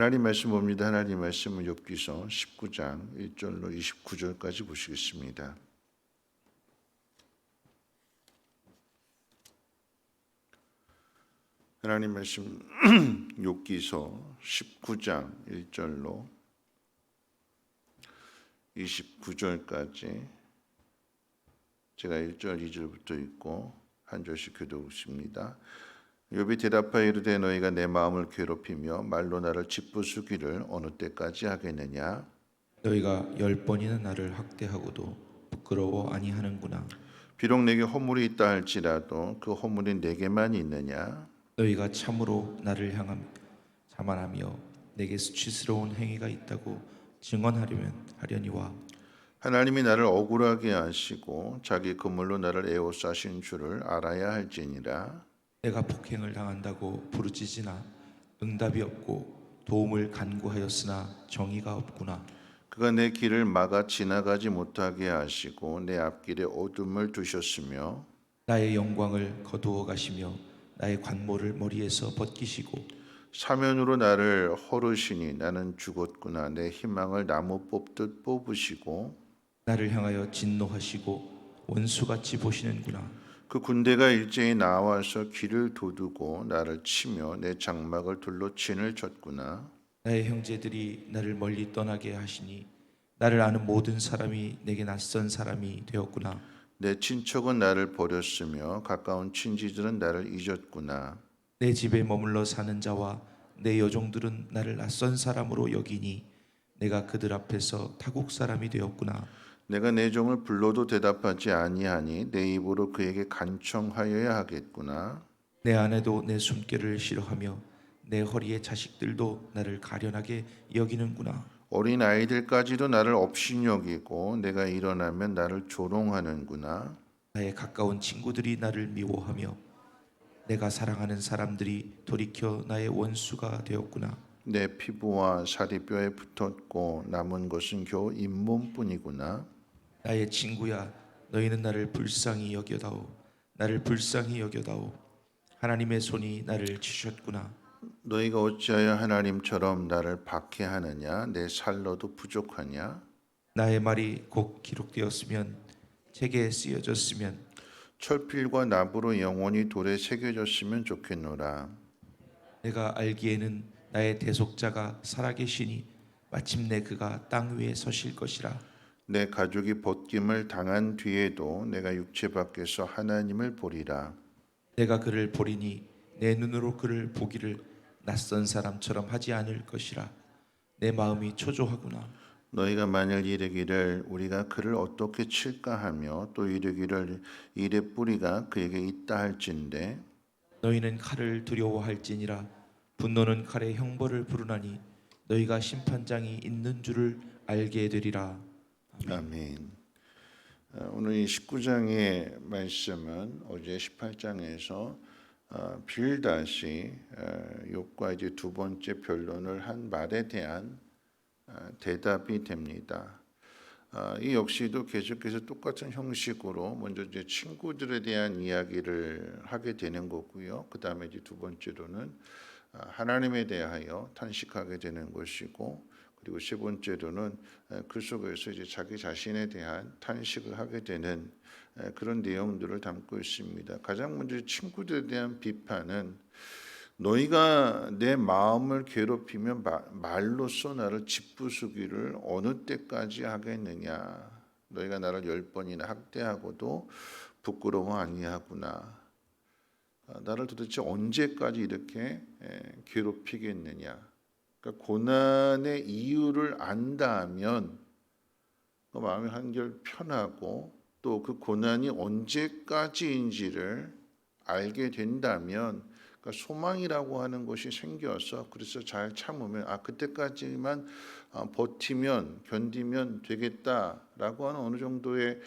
하나님 말씀 봅니다. 하나님 말씀은 욥기서 19장 1절로 29절까지 보시겠습니다. 하나님 말씀 욥기서 19장 1절로 29절까지 제가 1절 2절부터 읽고 한 절씩 교독했습니다. 욥이 대답하여 이르되 너희가 내 마음을 괴롭히며 말로 나를 짓부수기를 어느 때까지 하겠느냐? 너희가 10번이나 나를 학대하고도 부끄러워 아니하는구나. 비록 내게 허물이 있다 할지라도 그 허물이 내게만 있느냐? 너희가 참으로 나를 향하며 자만하며 내게 수치스러운 행위가 있다고 증언하려니와 하나님이 나를 억울하게 하시고 자기 그물로 나를 에워싸신 줄을 알아야 할지니라. 내가 폭행을 당한다고 부르짖으나 응답이 없고 도움을 간구하였으나 정의가 없구나. 그가 내 길을 막아 지나가지 못하게 하시고 내 앞길에 어둠을 두셨으며 나의 영광을 거두어 가시며 나의 관모를 머리에서 벗기시고 사면으로 나를 헐으시니 나는 죽었구나. 내 희망을 나무 뽑듯 뽑으시고 나를 향하여 진노하시고 원수같이 보시는구나. 그 군대가 일제히 나와서 길을 도두고 나를 치며 내 장막을 둘러 진을 쳤구나. 나의 형제들이 나를 멀리 떠나게 하시니 나를 아는 모든 사람이 내게 낯선 사람이 되었구나. 내 친척은 나를 버렸으며 가까운 친지들은 나를 잊었구나. 내 집에 머물러 사는 자와 내 여종들은 나를 낯선 사람으로 여기니 내가 그들 앞에서 타국 사람이 되었구나. 내가 내 종을 불러도 대답하지 아니하니 내 입으로 그에게 간청하여야 하겠구나. 내 아내도 내 숨결을 싫어하며 내 허리의 자식들도 나를 가련하게 여기는구나. 어린 아이들까지도 나를 업신여기고 내가 일어나면 나를 조롱하는구나. 나의 가까운 친구들이 나를 미워하며 내가 사랑하는 사람들이 돌이켜 나의 원수가 되었구나. 내 피부와 살이 뼈에 붙었고 남은 것은 겨우 잇몸뿐이구나. 나의 친구야, 너희는 나를 불쌍히 여겨다오. 나를 불쌍히 여겨다오. 하나님의 손이 나를 치셨구나. 너희가 어찌하여 하나님처럼 나를 박해하느냐? 내 살로도 부족하냐? 나의 말이 곧 기록되었으면 책에 쓰여졌으면 철필과 납으로 영원히 돌에 새겨졌으면 좋겠노라. 내가 알기에는 나의 대속자가 살아계시니 마침내 그가 땅 위에 서실 것이라. 내 가족이 벗김을 당한 뒤에도 내가 육체 밖에서 하나님을 보리라. 내가 그를 보리니 내 눈으로 그를 보기를 낯선 사람처럼 하지 않을 것이라. 내 마음이 초조하구나. 너희가 만일 이르기를 우리가 그를 어떻게 칠까 하며 또 이르기를 이의 뿌리가 그에게 있다 할진대 너희는 칼을 두려워할지니라. 분노는 칼의 형벌을 부르나니 너희가 심판장이 있는 줄을 알게 되리라. 아멘. 오늘 이 19장의 말씀은 어제 18장에서 빌다시 욥과 이제 두 번째 변론을 한 말에 대한 대답이 됩니다. 이 역시도 계속해서 똑같은 형식으로 먼저 이제 친구들에 대한 이야기를 하게 되는 거고요. 그 다음에 이제 두 번째로는 하나님에 대하여 탄식하게 되는 것이고, 그리고 세 번째로는 그 속에서 이제 자기 자신에 대한 탄식을 하게 되는 그런 내용들을 담고 있습니다. 가장 먼저 친구들에 대한 비판은 너희가 내 마음을 괴롭히며 말로써 나를 짓부수기를 어느 때까지 하겠느냐. 너희가 나를 10번이나 학대하고도 부끄러워 아니하구나. 나를 도대체 언제까지 이렇게 괴롭히겠느냐. 그러니까 고난의 이유를 안다면 그 마음이 한결 편하고 또 그 고난이 언제까지인지를 알게 된다면 그러니까 소망이라고 하는 것이 생겨서 그래서 잘 참으면 그때까지만 버티면 견디면 되겠다라고 하는 어느 정도의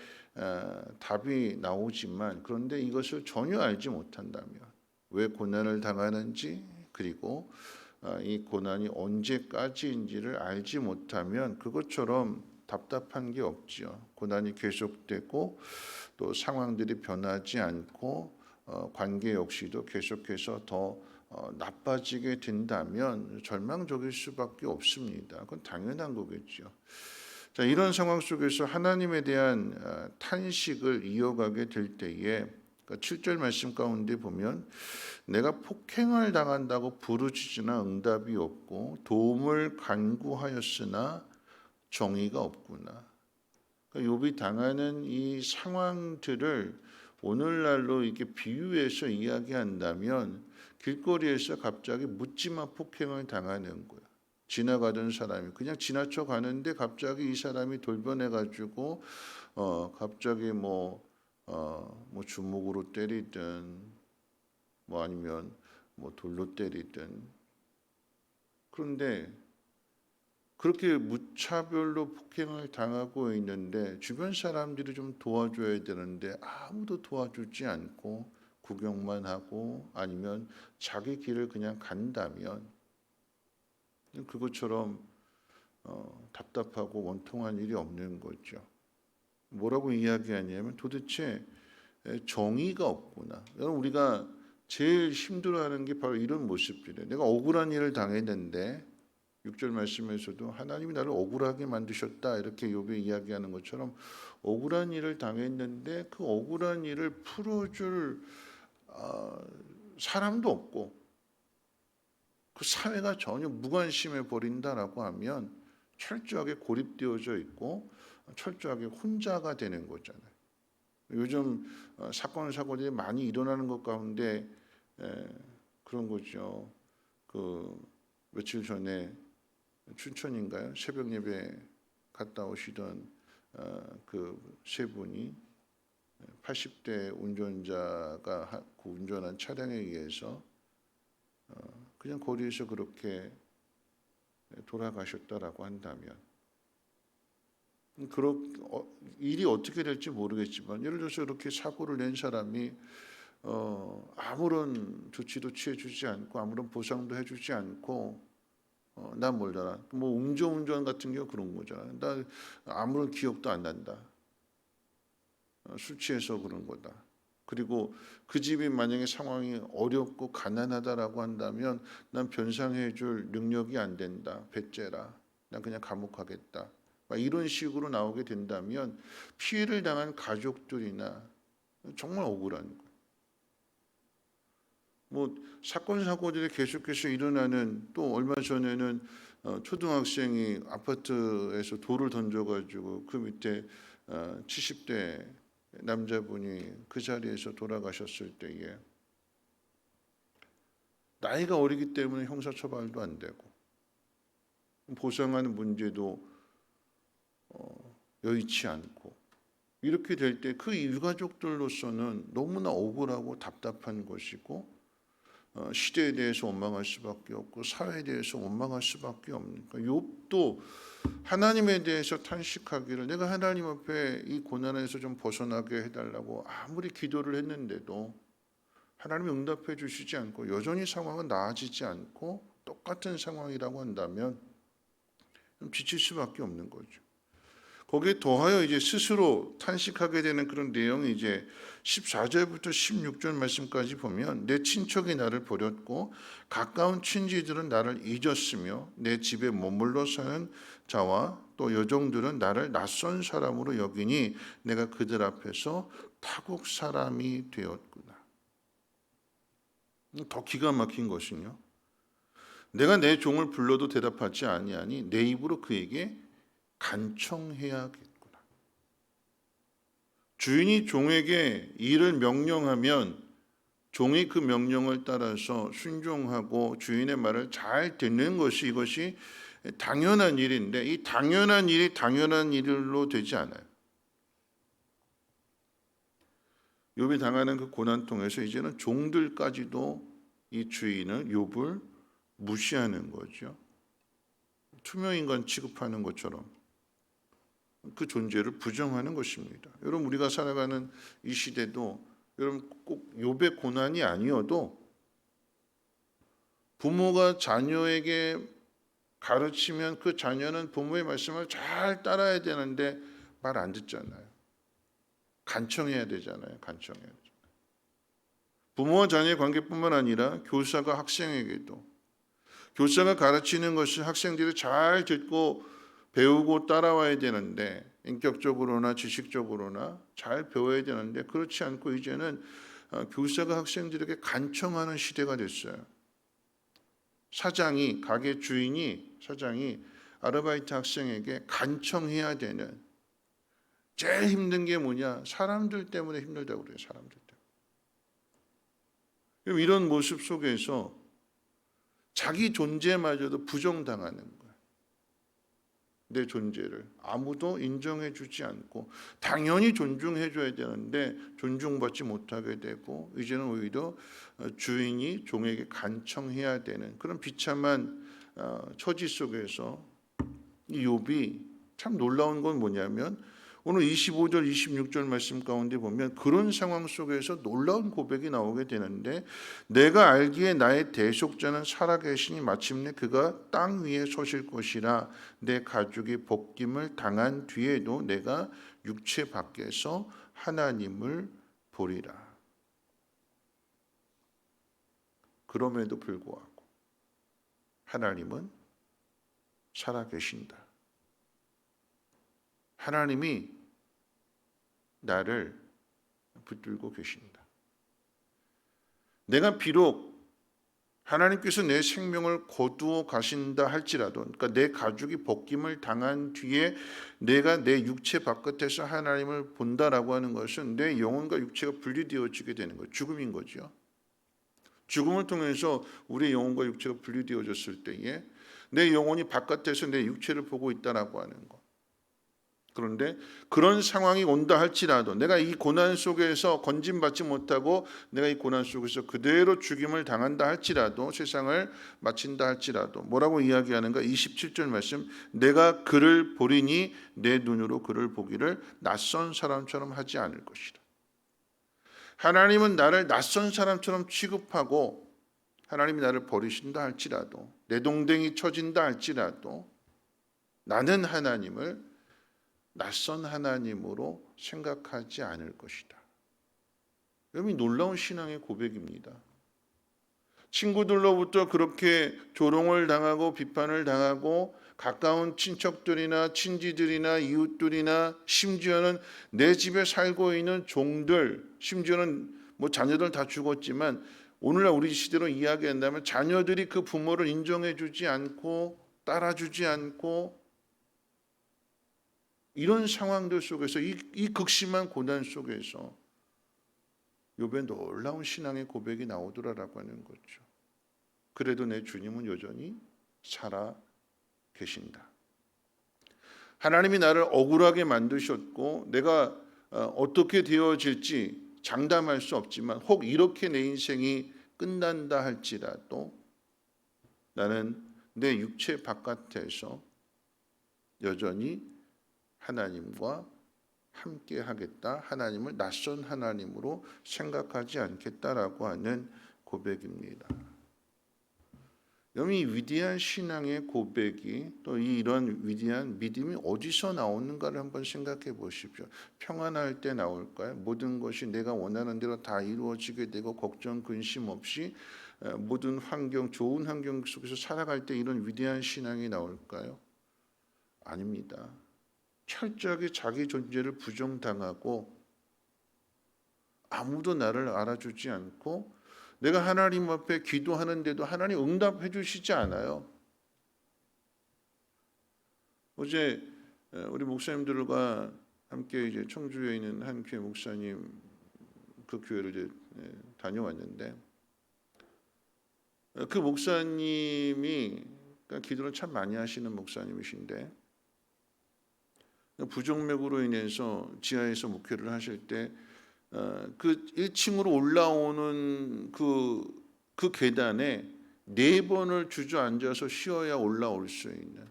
답이 나오지만 그런데 이것을 전혀 알지 못한다면 왜 고난을 당하는지 그리고 이 고난이 언제까지인지를 알지 못하면 그것처럼 답답한 게 없지요. 고난이 계속되고 또 상황들이 변하지 않고 관계 역시도 계속해서 더 나빠지게 된다면 절망적일 수밖에 없습니다. 그건 당연한 거겠죠. 자, 이런 상황 속에서 하나님에 대한 탄식을 이어가게 될 때에 7절 말씀 가운데 보면 내가 폭행을 당한다고 부르짖으나 응답이 없고 도움을 간구하였으나 정의가 없구나. 욥이 당하는 이 상황들을 오늘날로 이렇게 비유해서 이야기한다면 길거리에서 갑자기 묻지마 폭행을 당하는 거야. 지나가던 사람이 그냥 지나쳐 가는데 갑자기 이 사람이 돌변해 가지고 갑자기 뭐 주먹으로 때리든 뭐 아니면 뭐 돌로 때리든 그런데 그렇게 무차별로 폭행을 당하고 있는데 주변 사람들이 좀 도와줘야 되는데 아무도 도와주지 않고 구경만 하고 아니면 자기 길을 그냥 간다면 그것처럼 답답하고 원통한 일이 없는 거죠. 뭐라고 이야기하냐면 도대체 정의가 없구나. 여러분 우리가 제일 힘들어하는 게 바로 이런 모습들이에요. 내가 억울한 일을 당했는데 6절 말씀에서도 하나님이 나를 억울하게 만드셨다 이렇게 욥이 이야기하는 것처럼 억울한 일을 당했는데 그 억울한 일을 풀어줄 사람도 없고 그 사회가 전혀 무관심해 버린다라고 하면 철저하게 고립되어져 있고 철저하게 혼자가 되는 거잖아요. 요즘 사건 사고들이 많이 일어나는 것 가운데 그런 거죠. 그 며칠 전에 춘천인가요? 새벽 예배 갔다 오시던 그 세 분이 80대 운전자가 그 운전한 차량에 의해서 그냥 거리에서 그렇게 돌아가셨다라고 한다면 일이 어떻게 될지 모르겠지만 예를 들어서 이렇게 사고를 낸 사람이 아무런 조치도 취해주지 않고 아무런 보상도 해주지 않고 난 몰라라. 뭐 음주운전 같은 경우 그런 거잖아. 나 아무런 기억도 안 난다. 술 취해서 그런 거다. 그리고 그 집이 만약에 상황이 어렵고 가난하다라고 한다면 난 변상해줄 능력이 안 된다. 배째라. 난 그냥 감옥 가겠다. 이런 식으로 나오게 된다면 피해를 당한 가족들이나 정말 억울한 거예요. 뭐 사건 사고들이 계속해서 일어나는 또 얼마 전에는 초등학생이 아파트에서 돌을 던져가지고 그 밑에 70대 남자분이 그 자리에서 돌아가셨을 때에 나이가 어리기 때문에 형사처벌도 안 되고 보상하는 문제도 여의치 않고 이렇게 될 때 그 유가족들로서는 너무나 억울하고 답답한 것이고 시대에 대해서 원망할 수밖에 없고 사회에 대해서 원망할 수밖에 없으니까 욥도 하나님에 대해서 탄식하기를 내가 하나님 앞에 이 고난에서 좀 벗어나게 해달라고 아무리 기도를 했는데도 하나님이 응답해 주시지 않고 여전히 상황은 나아지지 않고 똑같은 상황이라고 한다면 좀 지칠 수밖에 없는 거죠. 거기에 더하여 이제 스스로 탄식하게 되는 그런 내용이 이제 14절부터 16절 말씀까지 보면 내 친척이 나를 버렸고 가까운 친지들은 나를 잊었으며 내 집에 머물러 사는 자와 또 여종들은 나를 낯선 사람으로 여기니 내가 그들 앞에서 타국 사람이 되었구나. 더 기가 막힌 것은요. 내가 내 종을 불러도 대답하지 아니하니 내 입으로 그에게 간청해야겠구나. 주인이 종에게 일을 명령하면 종이 그 명령을 따라서 순종하고 주인의 말을 잘 듣는 것이 이것이 당연한 일인데 이 당연한 일이 당연한 일로 되지 않아요. 욥이 당하는 그 고난 통해서 이제는 종들까지도 이 주인을 욥을 무시하는 거죠. 투명인간 취급하는 것처럼 그 존재를 부정하는 것입니다. 여러분 우리가 살아가는 이 시대도 여러분 꼭 욥의 고난이 아니어도 부모가 자녀에게 가르치면 그 자녀는 부모의 말씀을 잘 따라야 되는데 말 안 듣잖아요. 간청해야 되잖아요. 간청해야 되잖아요. 부모와 자녀의 관계뿐만 아니라 교사가 학생에게도, 교사가 가르치는 것을 학생들이 잘 듣고 배우고 따라와야 되는데, 인격적으로나 지식적으로나 잘 배워야 되는데, 그렇지 않고 이제는 교사가 학생들에게 간청하는 시대가 됐어요. 사장이, 가게 주인이, 사장이 아르바이트 학생에게 간청해야 되는, 제일 힘든 게 뭐냐? 사람들 때문에 힘들다고 그래요. 사람들 때문에. 그럼 이런 모습 속에서 자기 존재마저도 부정당하는 거예요. 내 존재를 아무도 인정해 주지 않고, 당연히 존중해 줘야 되는데 존중받지 못하게 되고, 이제는 오히려 주인이 종에게 간청해야 되는 그런 비참한 처지 속에서 이 욥이, 참 놀라운 건 뭐냐면 오늘 25절 26절 말씀 가운데 보면 그런 상황 속에서 놀라운 고백이 나오게 되는데, 내가 알기에 나의 대속자는 살아계시니 마침내 그가 땅 위에 서실 것이라. 내 가족이 벗김을 당한 뒤에도 내가 육체 밖에서 하나님을 보리라. 그럼에도 불구하고 하나님은 살아계신다. 하나님이 나를 붙들고 계신다. 내가 비록 하나님께서 내 생명을 거두어 가신다 할지라도, 그러니까 내 가족이 벗김을 당한 뒤에 내가 내 육체 바깥에서 하나님을 본다라고 하는 것은 내 영혼과 육체가 분리되어지게 되는 거예요. 죽음인 거죠. 죽음을 통해서 우리의 영혼과 육체가 분리되어졌을 때에 내 영혼이 바깥에서 내 육체를 보고 있다라고 하는 것. 그런데 그런 상황이 온다 할지라도, 내가 이 고난 속에서 건짐받지 못하고 내가 이 고난 속에서 그대로 죽임을 당한다 할지라도, 세상을 마친다 할지라도 뭐라고 이야기하는가? 27절 말씀, 내가 그를 보리니 내 눈으로 그를 보기를 낯선 사람처럼 하지 않을 것이라. 하나님은 나를 낯선 사람처럼 취급하고, 하나님이 나를 버리신다 할지라도, 내 동댕이 쳐진다 할지라도 나는 하나님을 낯선 하나님으로 생각하지 않을 것이다. 여러분, 놀라운 신앙의 고백입니다. 친구들로부터 그렇게 조롱을 당하고 비판을 당하고, 가까운 친척들이나 친지들이나 이웃들이나 심지어는 내 집에 살고 있는 종들, 심지어는 뭐 자녀들 다 죽었지만 오늘날 우리 시대로 이야기한다면 자녀들이 그 부모를 인정해 주지 않고 따라주지 않고, 이런 상황들 속에서 이 극심한 고난 속에서 욥의 놀라운 신앙의 고백이 나오더라라고 하는 거죠. 그래도 내 주님은 여전히 살아 계신다. 하나님이 나를 억울하게 만드셨고 내가 어떻게 되어질지 장담할 수 없지만, 혹 이렇게 내 인생이 끝난다 할지라도 나는 내 육체 바깥에서 여전히 하나님과 함께 하겠다, 하나님을 낯선 하나님으로 생각하지 않겠다라고 하는 고백입니다. 여러분, 이 위대한 신앙의 고백이, 또 이런 위대한 믿음이 어디서 나오는가를 한번 생각해 보십시오. 평안할 때 나올까요? 모든 것이 내가 원하는 대로 다 이루어지게 되고 걱정 근심 없이 모든 환경, 좋은 환경 속에서 살아갈 때 이런 위대한 신앙이 나올까요? 아닙니다. 철저하게 자기 존재를 부정당하고 아무도 나를 알아주지 않고, 내가 하나님 앞에 기도하는데도 하나님 응답해 주시지 않아요. 어제 우리 목사님들과 함께 이제 청주에 있는 한 교회 목사님, 그 교회를 이제 다녀왔는데, 그 목사님이 기도를 참 많이 하시는 목사님이신데, 부정맥으로 인해서 지하에서 목회를 하실 때 그 1층으로 올라오는 그 계단에 4번을 주저앉아서 쉬어야 올라올 수 있는,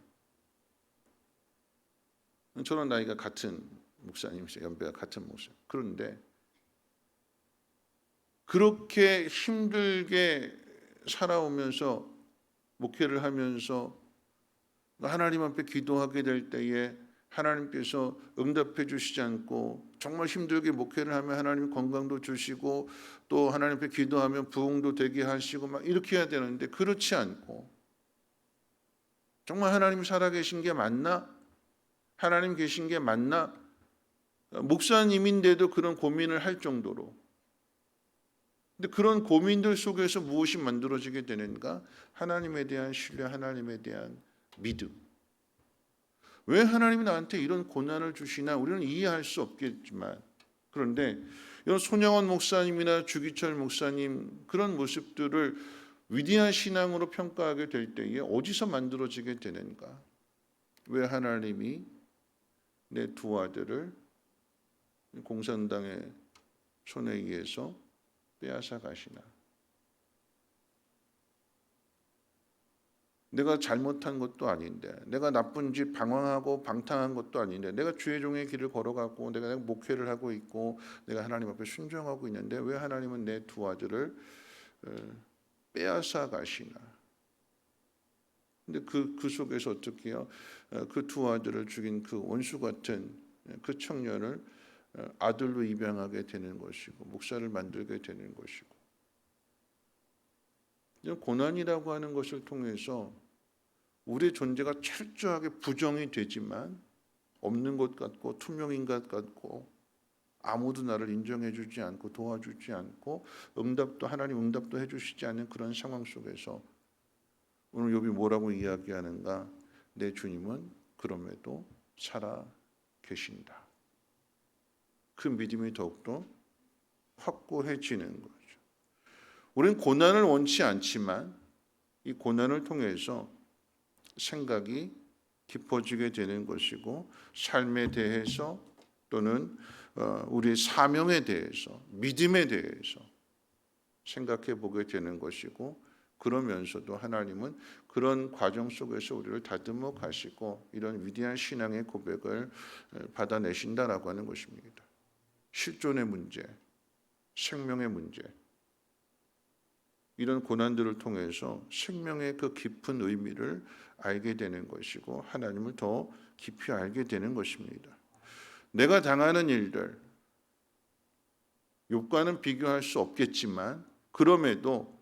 저랑 나이가 같은 목사님이세요. 연배가 같은 목사님. 그런데 그렇게 힘들게 살아오면서 목회를 하면서 하나님 앞에 기도하게 될 때에 하나님께서 응답해 주시지 않고 정말 힘들게 목회를 하면 하나님 건강도 주시고 또 하나님 앞에 기도하면 부흥도 되게 하시고 막 이렇게 해야 되는데 그렇지 않고 정말 하나님 살아계신 게 맞나? 하나님 계신 게 맞나? 목사님인데도 그런 고민을 할 정도로. 근데 그런 고민들 속에서 무엇이 만들어지게 되는가? 하나님에 대한 신뢰, 하나님에 대한 믿음. 왜 하나님이 나한테 이런 고난을 주시나 우리는 이해할 수 없겠지만, 그런데 이런 손양원 목사님이나 주기철 목사님 그런 모습들을 위대한 신앙으로 평가하게 될 때에 어디서 만들어지게 되는가? 왜 하나님이 내 두 아들을 공산당의 손에 의해서 빼앗아 가시나? 내가 잘못한 것도 아닌데, 내가 나쁜 짓 방황하고 방탕한 것도 아닌데, 내가 주의 종의 길을 걸어가고 내가 목회를 하고 있고 내가 하나님 앞에 순종하고 있는데 왜 하나님은 내 두 아들을 빼앗아 가시나? 근데 그 속에서 어떻게 해요? 그 두 아들을 죽인 그 원수 같은 그 청년을 아들로 입양하게 되는 것이고 목사를 만들게 되는 것이고, 고난이라고 하는 것을 통해서 우리의 존재가 철저하게 부정이 되지만 없는 것 같고 투명인 것 같고 아무도 나를 인정해 주지 않고 도와주지 않고 하나님 응답도 해주시지 않는 그런 상황 속에서 오늘 욥이 뭐라고 이야기하는가? 내 주님은 그럼에도 살아 계신다. 그 믿음이 더욱더 확고해지는 거죠. 우리는 고난을 원치 않지만 이 고난을 통해서 생각이 깊어지게 되는 것이고 삶에 대해서 또는 우리의 사명에 대해서 믿음에 대해서 생각해 보게 되는 것이고, 그러면서도 하나님은 그런 과정 속에서 우리를 다듬어 가시고 이런 위대한 신앙의 고백을 받아내신다라고 하는 것입니다. 실존의 문제, 생명의 문제, 이런 고난들을 통해서 생명의 그 깊은 의미를 알게 되는 것이고 하나님을 더 깊이 알게 되는 것입니다. 내가 당하는 일들, 욥과는 비교할 수 없겠지만 그럼에도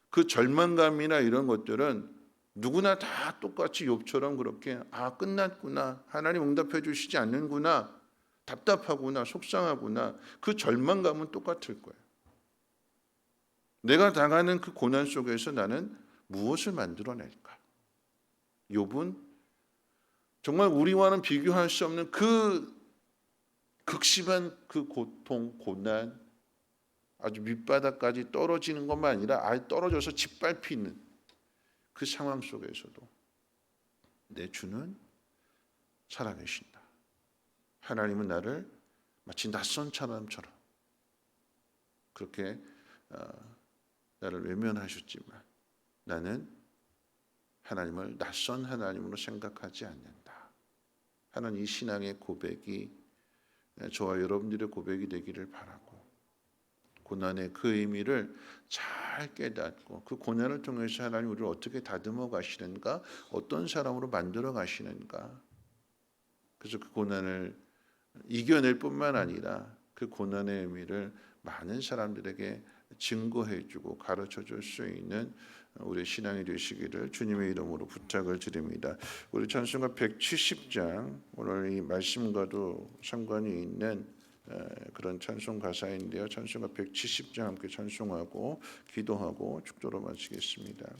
그 절망감이나 이런 것들은 누구나 다 똑같이 욥처럼 그렇게 끝났구나, 하나님 응답해 주시지 않는구나, 답답하구나, 속상하구나, 그 절망감은 똑같을 거예요. 내가 당하는 그 고난 속에서 나는 무엇을 만들어낼까? 욥은 정말 우리와는 비교할 수 없는 그 극심한 그 고통, 고난, 아주 밑바닥까지 떨어지는 것만 아니라 아예 떨어져서 짓밟히는 그 상황 속에서도 내 주는 살아계신다. 하나님은 나를 마치 낯선 사람처럼 그렇게 나를 외면하셨지만 나는 하나님을 낯선 하나님으로 생각하지 않는다 하는 이 신앙의 고백이 저와 여러분들의 고백이 되기를 바라고, 고난의 그 의미를 잘 깨닫고 그 고난을 통해서 하나님 우리를 어떻게 다듬어 가시는가, 어떤 사람으로 만들어 가시는가, 그래서 그 고난을 이겨낼 뿐만 아니라 그 고난의 의미를 많은 사람들에게 증거해 주고 가르쳐 줄 수 있는 우리 신앙이 되시기를 주님의 이름으로 부탁을 드립니다. 우리 찬송가 170장, 오늘 이 말씀과도 상관이 있는 그런 찬송 가사인데요. 찬송가 170장 함께 찬송하고 기도하고 축도로 마치겠습니다.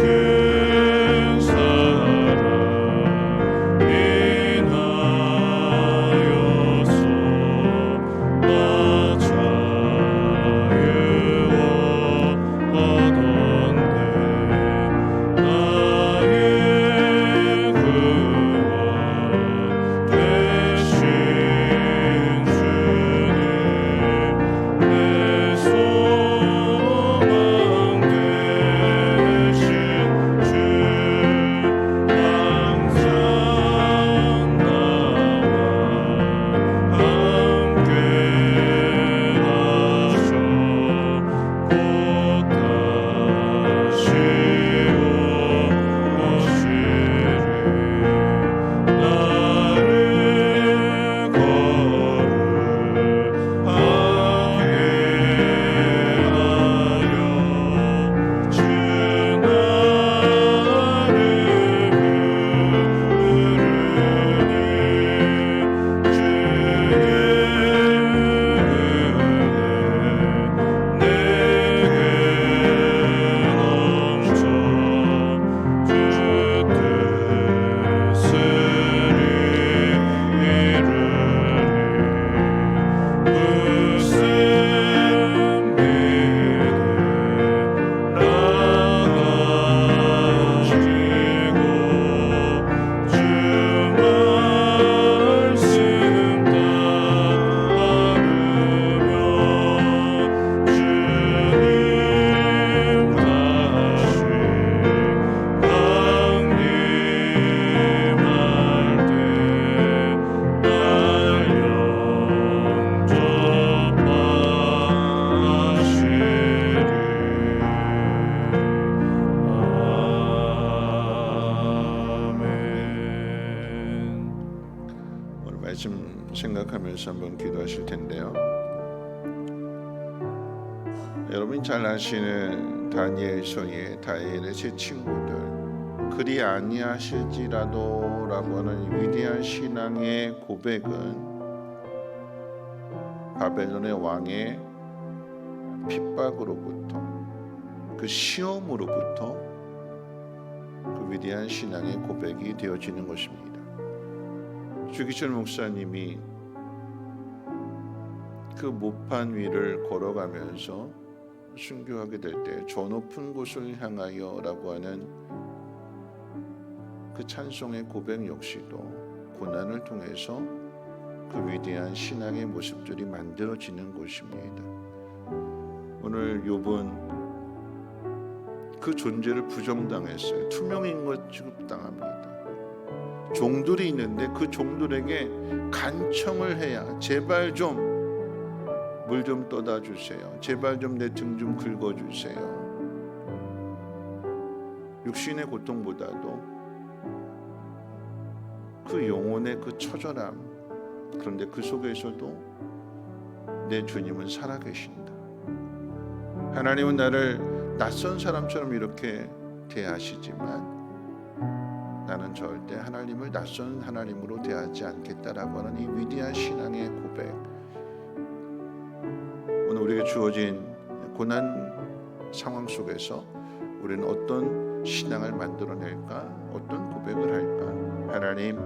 큰 사랑 위해서 한번 기도하실 텐데요. 여러분이 잘 아시는 다니엘서의 다니엘의 세 친구들, 그리 아니하실지라도 라고 하는 위대한 신앙의 고백은 바벨론의 왕의 핍박으로부터, 그 시험으로부터 그 위대한 신앙의 고백이 되어지는 것입니다. 주기철 목사님이 그 모판 위를 걸어가면서 순교하게 될 때 저 높은 곳을 향하여 라고 하는 그 찬송의 고백 역시도 고난을 통해서 그 위대한 신앙의 모습들이 만들어지는 것입니다. 오늘 욥은 그 존재를 부정당했어요. 투명인 것 취급당합니다. 종들이 있는데 그 종들에게 간청을 해야 제발 좀 물 좀 떠다 주세요. 제발 좀 내 등 좀 긁어 주세요. 육신의 고통보다도 그 영혼의 그 처절함, 그런데 그 속에서도 내 주님은 살아계신다. 하나님은 나를 낯선 사람처럼 이렇게 대하시지만 나는 절대 하나님을 낯선 하나님으로 대하지 않겠다라고 하는 이 위대한 신앙의 고백. 오늘 우리에게 주어진 고난 상황 속에서 우리는 어떤 신앙을 만들어낼까? 어떤 고백을 할까? 하나님,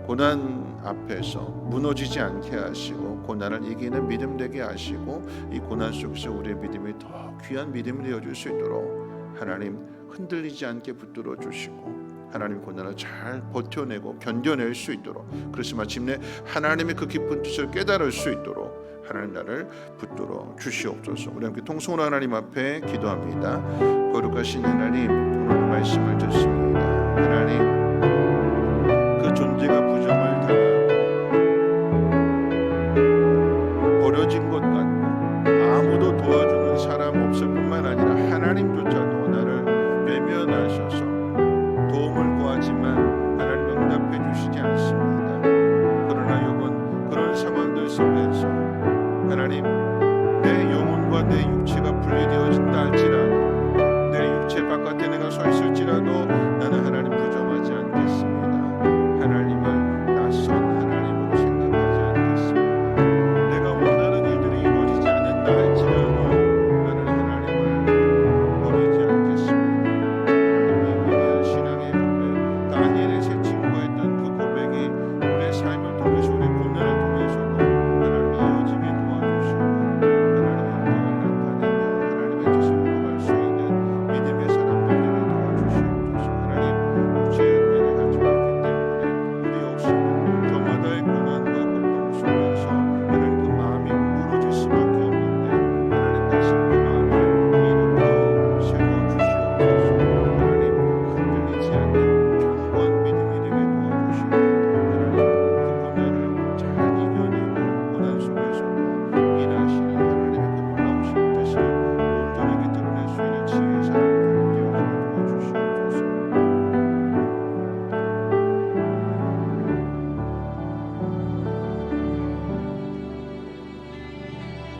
고난 앞에서 무너지지 않게 하시고 고난을 이기는 믿음 되게 하시고 이 고난 속에서 우리의 믿음이 더 귀한 믿음이 되어줄 수 있도록 하나님 흔들리지 않게 붙들어 주시고 하나님 고난을 잘 버텨내고 견뎌낼 수 있도록, 그래서 마침내 하나님의 그 깊은 뜻을 깨달을 수 있도록 하나님 나를 붙들어 주시옵소서. 우리 함께 통성으로 하나님 앞에 기도합니다. 거룩하신 하나님, 오늘 말씀을 듣습니다. 하나님, 그 존재가 부정을 당하고 버려진 것 같고 아무도 도와주는 사람 없을 뿐만 아니라 하나님조차도 나를 외면하셔서 도움을 구하지만 하나님 응답해 주시지 않습니다.